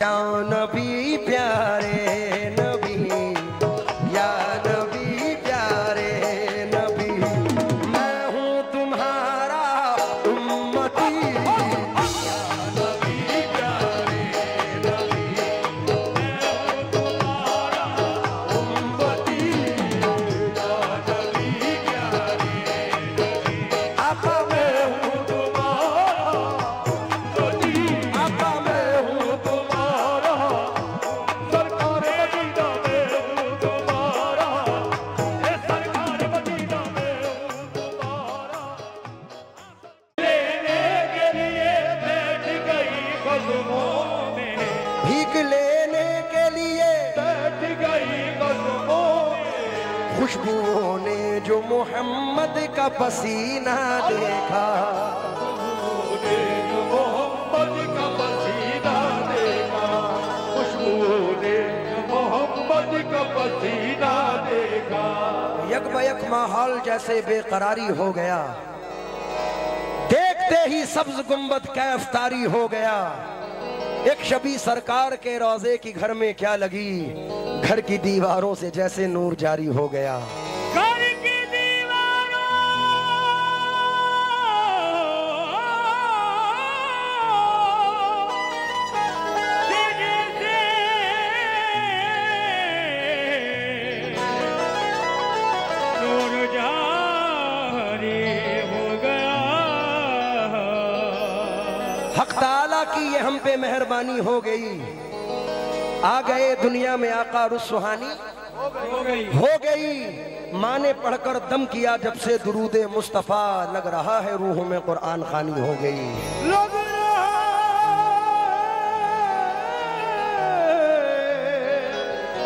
या नबी प्यारे नबी, या नबी प्यारे नबी, मैं हूँ तुम्हारा उम्मती। या नबी प्यारे नबी, मैं हूँ तुम्हारा उम्मती। या नबी प्यारे नबी, आका मैं हूँ तुम्हारा उम्मती। आका मैं हूँ खुशबुओं ने जो मोहम्मद का पसीना देखा, मोहम्मद का पसीना देखा, खुशबुओं ने मोहम्मद का पसीना देखा। यक बयक माहौल जैसे बेकरारी हो गया, देखते ही सब्ज गुंबद कैफ तारी हो गया। एक शबी सरकार के रोजे की घर में क्या लगी, घर की दीवारों से जैसे नूर जारी हो गया। घर की दीवारों से जैसे नूर जारी हो गया। हक ताला की ये हम पे मेहरबानी हो गई, आ गए दुनिया में आका रुसहानी हो गई। माँ ने पढ़कर दम किया जब से दुरूदे मुस्तफा, लग रहा है रूह में कुरान खानी हो गई। लग रहा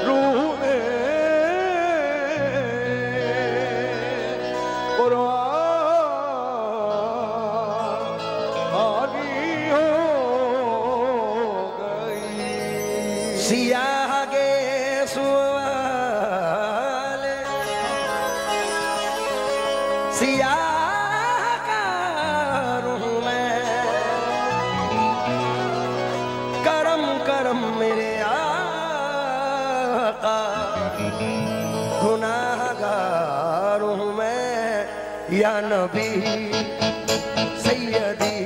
रूह में कुरान खानी हो गई। सियाह गे सुवाले, सियाह का रूह में, करम करम मेरे आका, गुनाहगार हूँ मैं। या नबी सैयदी,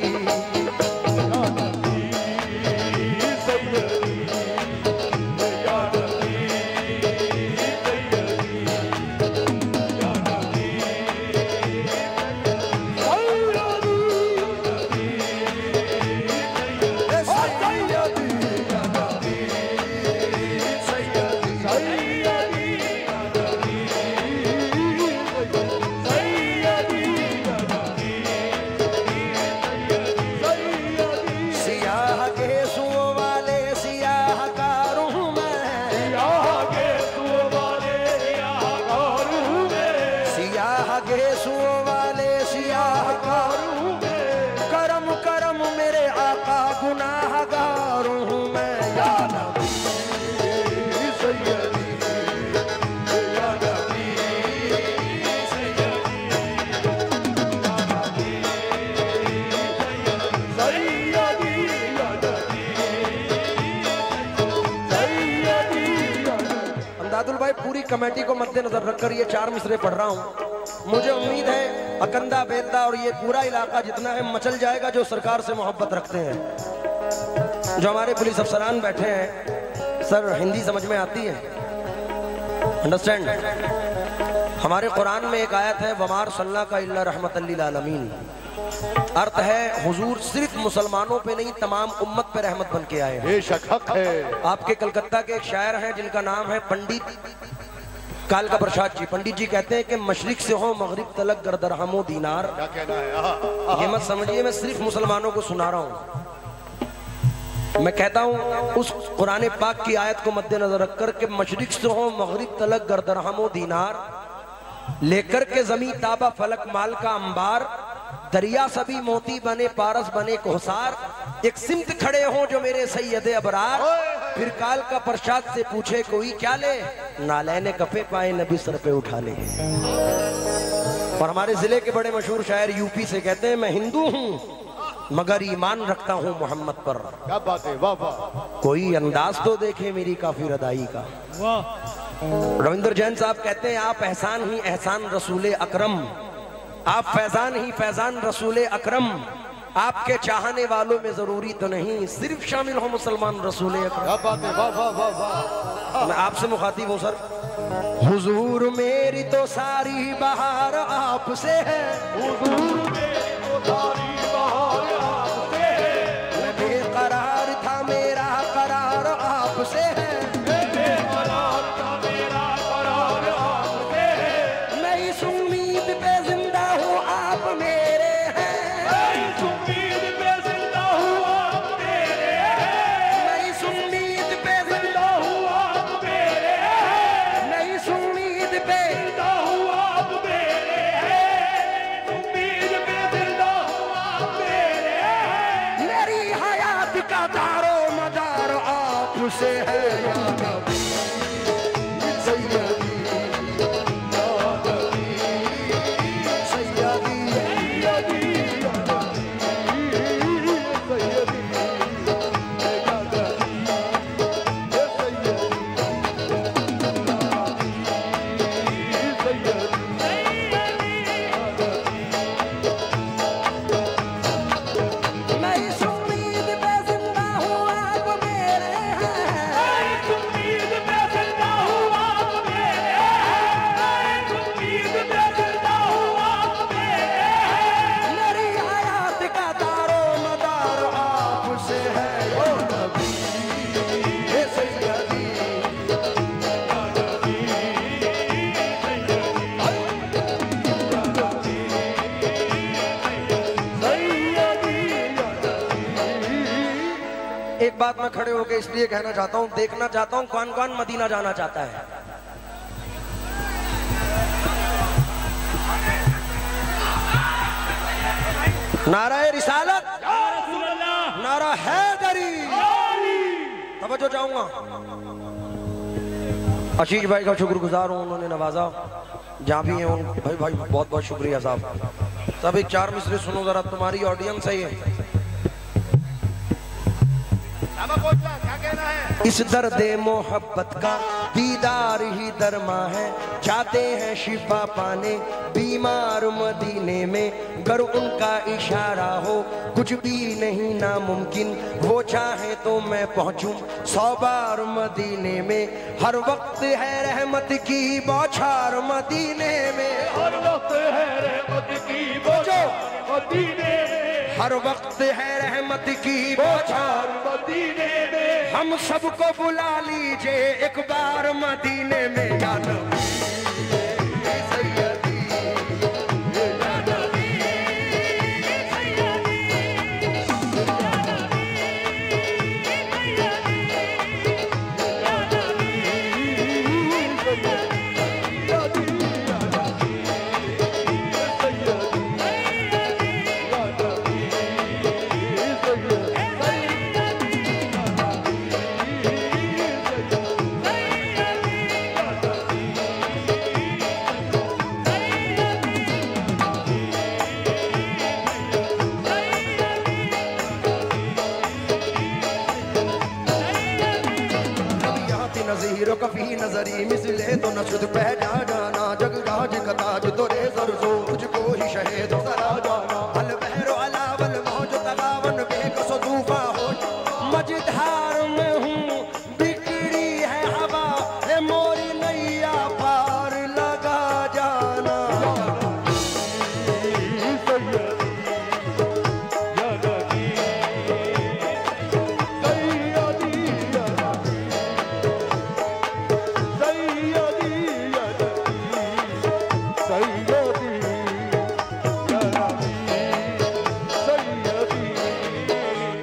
करम करम मेरे आका, गुनाहगार हूँ मैं। या नबी सैयदी, या नबी सैयदी, या नबी सैयदी, या नबी सैयदी। अंदाजुल भाई, पूरी कमेटी को मद्देनजर रखकर ये 4 मिसरे पढ़ रहा हूँ। मुझे उम्मीद है अकंदा बेलदा और ये पूरा इलाका जितना है मचल जाएगा, जो सरकार से मोहब्बत रखते हैं। जो हमारे पुलिस अफसरान बैठे हैं, सर हिंदी समझ में आती है? अंडरस्टैंड? हमारे कुरान में एक आयत है, वमार सल्ला का इल्ला रहमतल लिल आलमीन। अर्थ है हुजूर सिर्फ मुसलमानों पे नहीं, तमाम उम्मत पे रहमत बन के आए। बेशक हक है। आपके कलकत्ता के एक शायर हैं जिनका नाम है पंडित कालका प्रसाद जी। पंडित जी कहते हैं कि मशरिक से हो मगरिब तलक गर दरहमो दीनार। क्या कहना है? ये मत समझिए मैं सिर्फ मुसलमानों को सुना रहा हूँ। मैं कहता हूँ उस कुरान पाक की आयत को मद्देनजर रखकर के मशरिक से हो मगरिब तलक गर दरहमो दीनार, लेकर के जमी ताबा फलक माल का अंबार, दरिया सभी मोती बने पारस बने कोहसार, एक सिमत खड़े हों जो मेरे सैयदे अबरार, फिर काल का प्रसाद से पूछे कोई क्या ले, नालैने कफे पाए नबी सर पे उठा ले। और हमारे जिले के बड़े मशहूर शायर यूपी से कहते हैं मैं हिंदू हूँ मगर ईमान रखता हूँ मोहम्मद पर। क्या बात है, वाह वाह। कोई अंदाज तो देखे मेरी काफिर अदाई का। रविंद्र जैन साहब कहते हैं आप एहसान ही एहसान रसूल अकरम, आप फैजान ही फैजान रसूल अकरम, आपके चाहने वालों में जरूरी तो नहीं सिर्फ शामिल हो मुसलमान रसूल अकरम। क्या बात है, वाह वाह वाह वाह। मैं आपसे मुखातिब हूँ सर। हुजूर मेरी तो सारी बहार आपसे है, हुजूर मेरी तो सारी बहार आपसे है, मैं बेकरार था मेरा करार आपसे है, बेकरार था मेरा करार आपसे है, मैं इस उम्मीद पे जिंदा हूँ आप मेरे हैं, मैं इस उम्मीद पे जिंदा हूँ आप मेरे हैं, मैं इस उम्मीद पे जिंदा हूँ आप मेरे हैं, मैं इस उम्मीद पे जिंदा हूँ आप मेरे हैं, उम्मीद पे जिंदा हूँ आप मेरे हैं, मेरी हयात का दारो मदार आपसे है या नबी सैयदी या नबी सैयदी मैं इस उम्मीद पे जिंदा हूँ आप मेरे हैं, इस उम्मीद पे जिंदा हूँ आप मेरे हैं, इस उम्मीद पे जिंदा हूँ आप मेरे हैं, मेरी हयात का दारो मदार आपसे है ओ नबी ए सैयदी एक बात मैं खड़े होकर इसलिए कहना चाहता हूँ, देखना चाहता हूँ कौन कौन मदीना जाना चाहता है। नाराए रिसालत, नारा हैदरी। तवज्जो चाहूंगा, आशीष भाई का शुक्रगुजार हूँ, उन्होंने नवाजा जहाँ भी हैं उन भाई भाई बहुत बहुत शुक्रिया साहब। सब एक चार मिसरे सुनो जरा, तुम्हारी ऑडियंस है ये। क्या कहना है? इस दर्द मोहब्बत का दीदार ही दरमा है, चाहते हैं शिफा पाने बीमार मदीने में, गर उनका इशारा हो कुछ भी नहीं नामुमकिन, वो चाहे तो मैं पहुंचूं 100 बार मदीने में, हर वक्त है रहमत की बौछार मदीने में, हर वक्त है रहमत की बौछार मदीने में, हर वक्त है रहमत की बौछार मदीने में, हम सबको बुला लीजिए एक बार मदीने में या नबी सैयदी या नबी नज़ीरो कफी नजरी मिसले तो नशुद पह जाना, जग राज का ताज तोरे सरसो तुझको ही शहीद सरा जाना, अल बहरो अलावल मौज तगावन बेकसो तूफा हो, मझधार में हूँ बिगड़ी है हवा, ए मोरी नैया पार लगा जाना।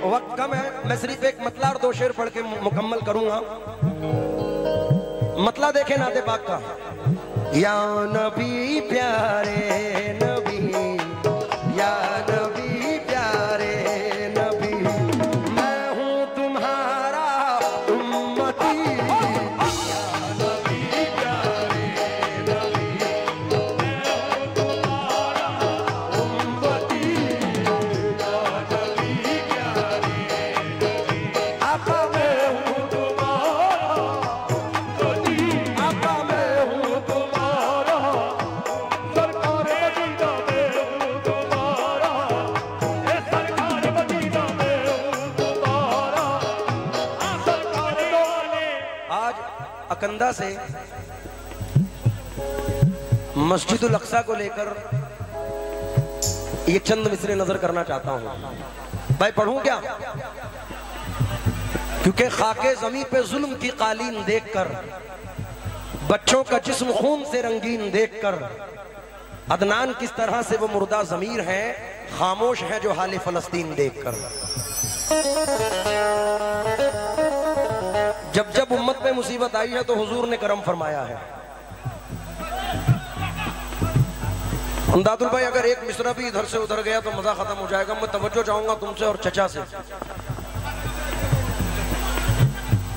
वक्त कम है, मैं सिर्फ एक मतला और 2 शेर पढ़ के मुकम्मल करूंगा। मतला देखे नाते पाक का, या नबी प्यारे नबी, या नबी प्यारे नबी, मैं हूँ तुम्हारा उम्मती, या नबी प्यारे नबी, मैं हूँ तुम्हारा उम्मती, या नबी अकंदा से मस्जिदुल अक्सा को लेकर ये चंद मिसरे नजर करना चाहता हूं। भाई पढ़ूं क्या? क्योंकि खाके जमीन पे जुल्म की कालीन देखकर, बच्चों का जिस्म खून से रंगीन देखकर, अदनान किस तरह से वो मुर्दा जमीर हैं, खामोश हैं जो हाल फलस्तीन देखकर। जब जब उम्मत पे मुसीबत आई है तो हुजूर ने करम फरमाया है। अमदादुल भाई अगर एक मिसरा भी इधर से उधर गया तो मजा खत्म हो जाएगा। मैं तवज्जो चाहूंगा तुमसे और चचा से।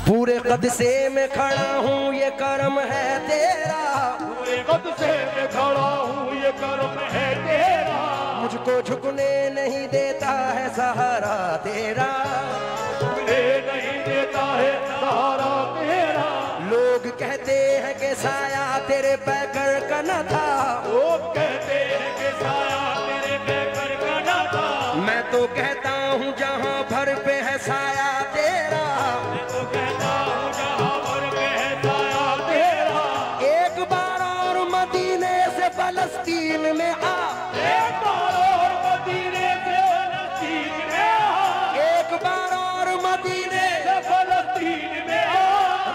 पूरे कद से मैं खड़ा हूँ ये करम है तेरा, पूरे कद से मैं खड़ा हूँ ये करम है तेरा, मुझको झुकने नहीं देता है सहारा तेरा, झुकने नहीं देता है सहारा तेरा। लोग कहते हैं कि साया तेरे पैकर का न था, लोग कहते हैं कि साया तेरे पैकर का न था, मैं तो कहता हूँ जहाँ भर पे है साया तेरा, मैं तो कहता हूँ जहाँ भर पे है साया तेरा। एक बार और मदीने से फलस्तीन में आ, एक बार और मदीने से फलस्तीन में आ, एक बार और मदीने से फलस्तीन में आ।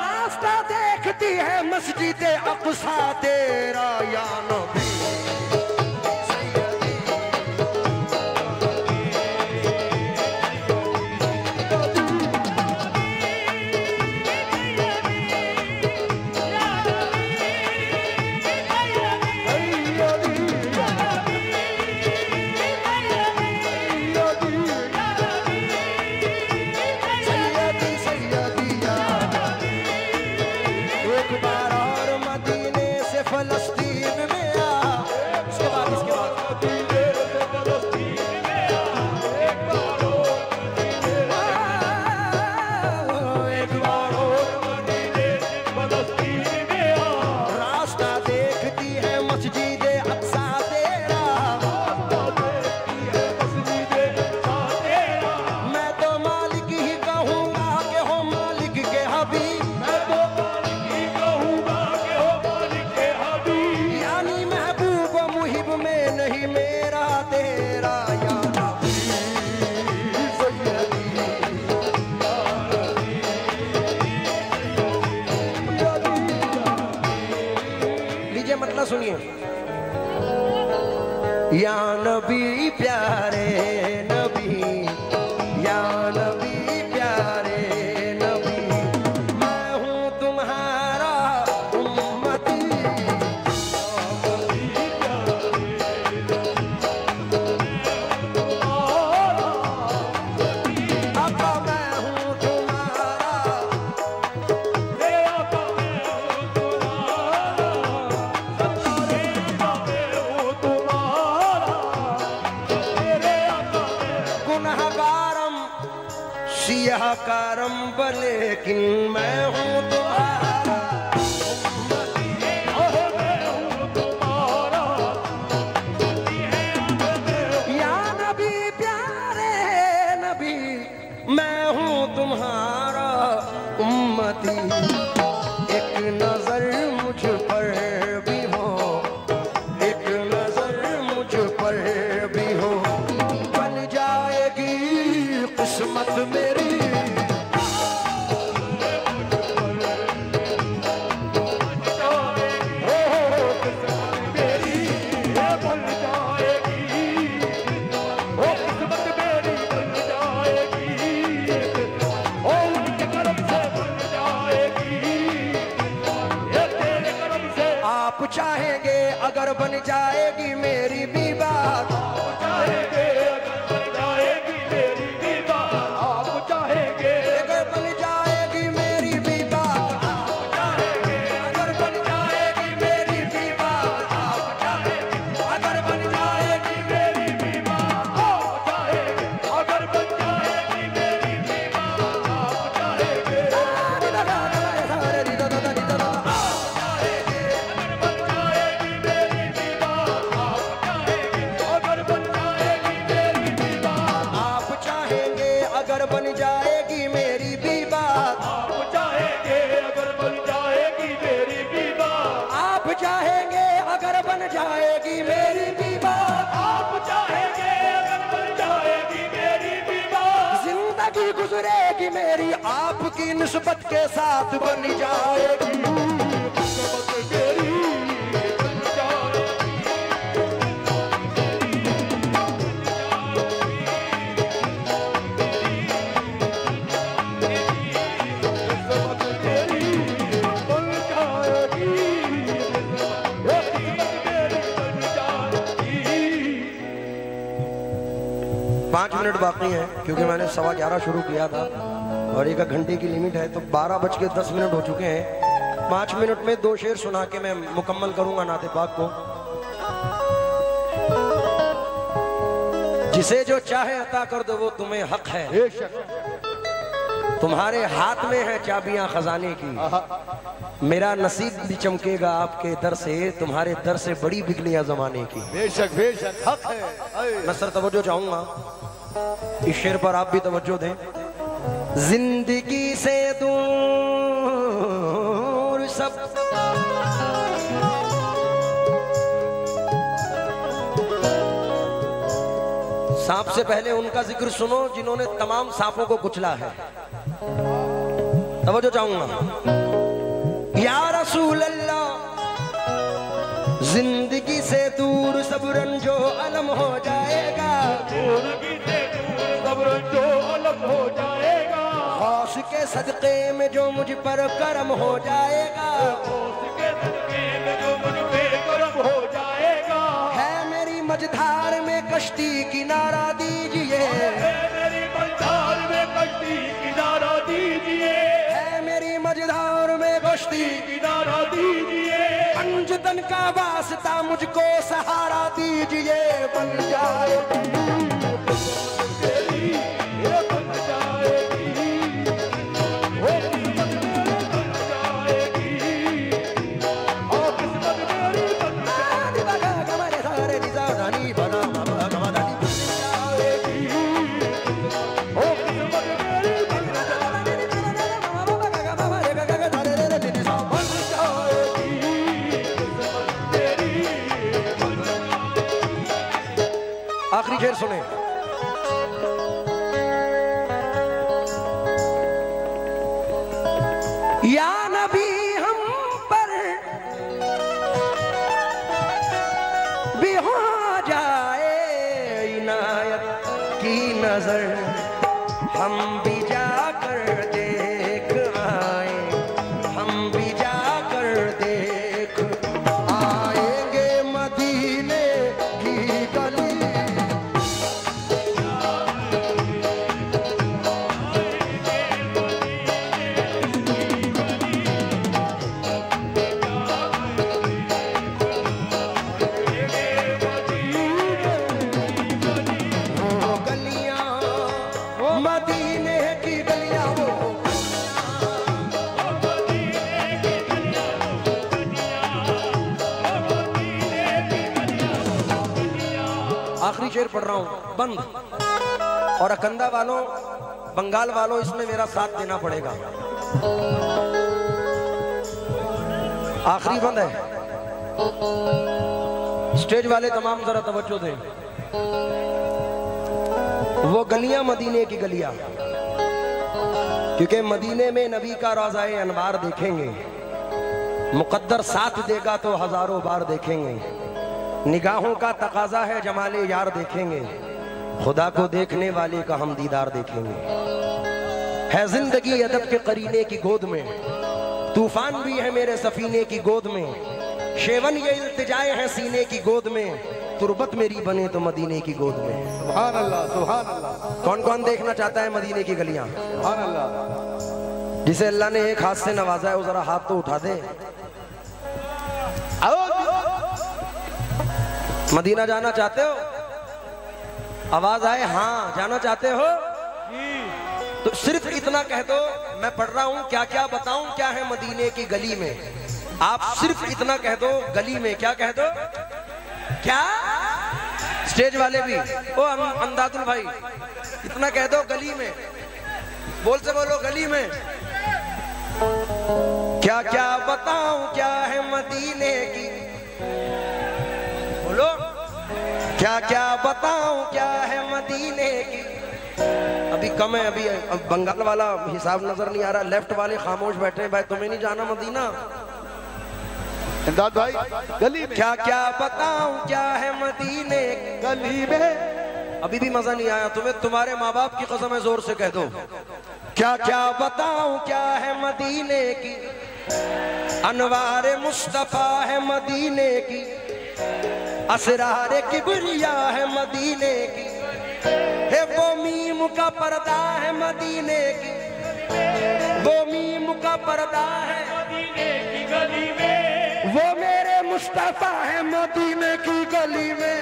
रास्ता देखती है मस्जिद अक़सा तेरा या नबी। सुनिए, या नबी प्यारे नबी, या नबी प्यारे नबी, मैं हूँ तुम्हारा उम्मती, आका मैं हूँ तुम्हारा, सियाहकारम लेकिन मैं हूँ तुम्हारा उम्मती, मैं हूँ तुम्हारा या नबी प्यारे नबी, मैं हूँ तुम्हारा उम्मती। एक नजर मुझ पर भी हो, एक नजर मुझ पर भी हो, बन जाएगी किस्मत मेरी, चाहेंगे अगर बन जाएगी मेरी भी बात, चाहेंगे अगर बन जाएगी मेरी भी बात, आप चाहेंगे अगर बन जाएगी मेरी भी बात, आप चाहेंगे अगर बन जाएगी मेरी भी बात, आप चाहेंगे अगर बन जाएगी मेरी भी बात, आप चाहेंगे अगर बन जाएगी मेरी भी बात, आप चाहेंगे जाएगी मेरी भी बात, आप चाहेंगे अगर बन जाएगी मेरी भी बात, जिंदगी गुजरेगी मेरी आपकी निस्बत के साथ बन जाएगी। पाँच मिनट बाकी है क्योंकि मैंने 11:15 शुरू किया था और 1 घंटे की लिमिट है, तो 12:10 हो चुके हैं। 5 मिनट में 2 शेर सुना के मैं मुकम्मल करूंगा नाते पाक को। जिसे जो चाहे अता कर दो वो तुम्हें हक है, तुम्हारे हाथ में है चाबियां खजाने की, मेरा नसीब भी चमकेगा आपके दर से, तुम्हारे दर से बड़ी बिगलियां जमाने की। बेशक बेशक हक है। मैं सर तवज्जो चाहूंगा, इस शेर पर आप भी तवज्जो दें। जिंदगी से दूर सब सांप से पहले उनका जिक्र सुनो जिन्होंने तमाम सांपों को कुचला है। तवज्जो चाहूंगा। या रसूल अल्लाह, जिंदगी से दूर सब रंजो अलम हो जाएगा, जिंदगी से दूर सब रंजो अलम हो जाएगा, खौस के सदके में जो मुझ पर करम हो जाएगा, उसके सदके में जो मुझ पे करम हो जाएगा, है मेरी मझधार में कश्ती किनारा दीजिए, है मेरी मझधार में कश्ती किनारा दीजिए, है मेरी मझधार में कश्ती किनारा दीजिए, अंजुदन का वास्ता मुझको सहारा दीजिए, बन जाएगी तेरी ये बन जाएगी, वो किस्मत मेरी बन जाएगी, और किस्मत मेरी बन जाएगी, वो किस्मत मेरी बन आखिरी शेर सुने। या नबी हम पर भी हो जाए इनायत की नजर, हम भी जाकर देख आए, हम भी जाकर देख आएंगे मदीने की गली। मदीने की गलियां वो आखिरी शेर पढ़ रहा हूं बंद। और अकंदा वालों, बंगाल वालों, इसमें मेरा साथ देना पड़ेगा। आखिरी बंद है। स्टेज वाले तमाम जरा तवज्जो दें। वो गलियां मदीने की गलियां, क्योंकि मदीने में नबी का रोज़ाए अनवार देखेंगे, मुकद्दर साथ देगा तो हजारों बार देखेंगे, निगाहों का तकाजा है जमाले यार देखेंगे, खुदा को देखने वाले का हम दीदार देखेंगे। है जिंदगी अदब के करीने की गोद में, तूफान भी है मेरे सफीने की गोद में, शेवन ये इल्तिजाए हैं सीने की गोद में, तुरबत मेरी बने तो मदीने की गोद में। सुभान अल्लाह सुभान अल्लाह। कौन कौन देखना चाहता है मदीने की गलियां? सुभान अल्लाह। जिसे अल्लाह ने एक हाथ से नवाजा है वो जरा हाथ तो उठा दे। मदीना जाना चाहते हो? आवाज आए हाँ जाना चाहते हो तो सिर्फ इतना कह दो, मैं पढ़ रहा हूं क्या क्या बताऊं क्या है मदीने की गली में। आप सिर्फ इतना कह दो गली में, क्या कह दो? क्या? स्टेज वाले भी, ओ अंदादुल भाई, इतना कह दो गली में, बोल से बोलो गली में। क्या क्या बताऊं क्या है मदीने की क्या क्या बताऊं क्या है मदीने की। अभी कम है, अभी अब बंगाल वाला हिसाब नजर नहीं आ रहा, लेफ्ट वाले खामोश बैठे हैं। भाई तुम्हें नहीं जाना मदीना? इमदाद भाई गली में क्या क्या बताऊं क्या है मदीने की। गली में अभी भी मजा नहीं आया तुम्हें? तुम्हारे माँ बाप की कसम है, जोर से कह दो। क्या क्या बताऊं क्या है मदीने की, अनवार मुस्तफा है मदीने की, असरार किबरिया है मदीने की, है वो मीम का पर्दा है मदीने की, वो मीम का पर्दा है मदीने की गली में, वो मेरे मुस्तफा है मदीने की गली में।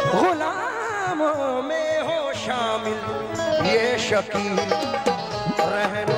गुलामों में हो शामिल ये शकील रहने